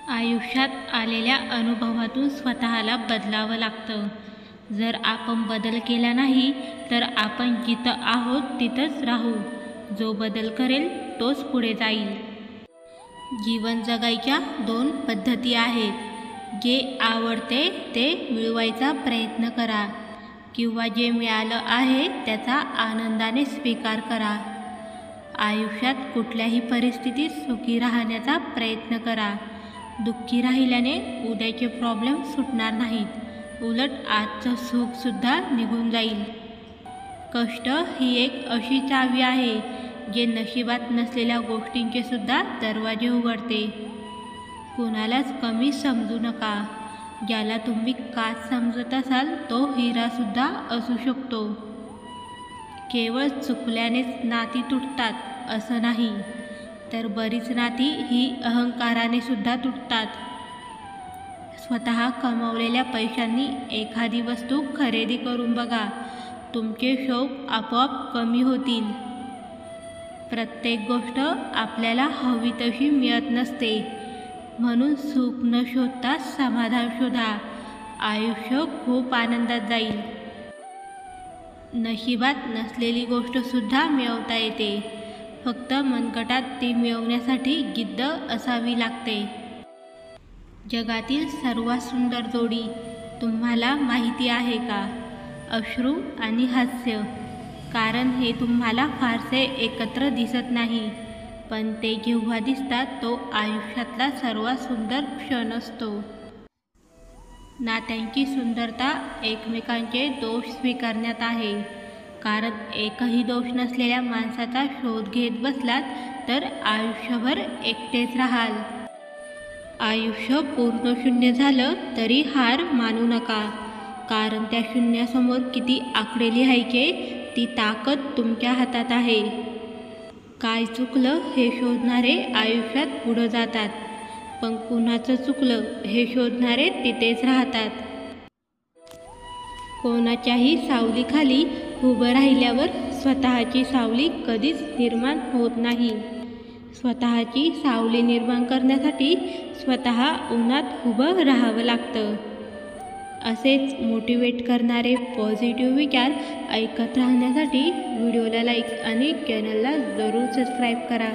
आयुष्यात आलेल्या अनुभवातून स्वतःला बदलावं लागतं. जर आपण बदल केला नाही तर आपण जिथं आहोत तिथंच राहू. जो बदल करेल तोच पुढे जाईल. जीवन जगायच्या दोन पद्धती आहेत. जे आवडते ते मिळवायचा प्रयत्न करा किंवा जे मिळालं आहे त्याचा आनंदाने स्वीकार करा. आयुष्यात कुठल्याही परिस्थितीत सुखी राहण्याचा प्रयत्न करा. दुःखी राहिल्याने उद्याचे प्रॉब्लेम सुटणार नाहीत, उलट आजचं सुखसुद्धा निघून जाईल. कष्ट ही एक अशी चावी आहे जे नशिबात नसलेल्या गोष्टींचे सुद्धा दरवाजे उघडते. कुणालाच कमी समजू नका. ज्याला तुम्ही काच समजत असाल तो हिरासुद्धा असू शकतो. केवळ चुकल्यानेच नाती तुटतात असं नाही, तर बरीच नाती ही अहंकाराने सुद्धा तुटतात. स्वतः कमावलेल्या पैशांनी एखादी वस्तू खरेदी करून बघा, तुमचे शौक आपोआप कमी होतील. प्रत्येक गोष्ट आपल्याला हवी तशी मिळत नसते, म्हणून सुख न शोधता समाधान शोधा. आयुष्य खूप आनंदात जाईल. नशिबात नसलेली गोष्टसुद्धा मिळवता येते, फक्त मनगटात ती मिळवण्यासाठी जिद्द असावी लागते. जगातील सर्वात सुंदर जोडी तुम्हाला माहिती आहे का? अश्रू आणि हास्य. कारण हे तुम्हाला फारसे एकत्र दिसत नाही, पण ते जेव्हा दिसतात तो आयुष्यातला सर्वात सुंदर क्षण असतो. नात्यांची सुंदरता एकमेकांचे दोष स्वीकारण्यात आहे. कारण एकही दोष नसलेल्या माणसाचा शोध घेत बसलात तर आयुष्यभर एकटेच राहाल. आयुष्य पूर्ण शून्य झालं तरी हार मानू नका, कारण त्या शून्यासमोर किती आकडे लिहायचे ती ताकद तुमच्या हातात आहे. काय चुकलं हे शोधणारे आयुष्यात पुढं जातात, पण कुणाचं चुकलं हे शोधणारे तिथेच राहतात. कोणाच्याही सावलीखाली उभं राहिल्यावर स्वतःची सावली कधीच निर्माण होत नाही. स्वतःची सावली निर्माण करण्यासाठी स्वतः उन्हात उभं राहावं लागतं. असेच मोटिवेट करणारे पॉझिटिव्ह विचार ऐकत राहण्यासाठी व्हिडिओला लाईक आणि चॅनलला जरूर सबस्क्राईब करा.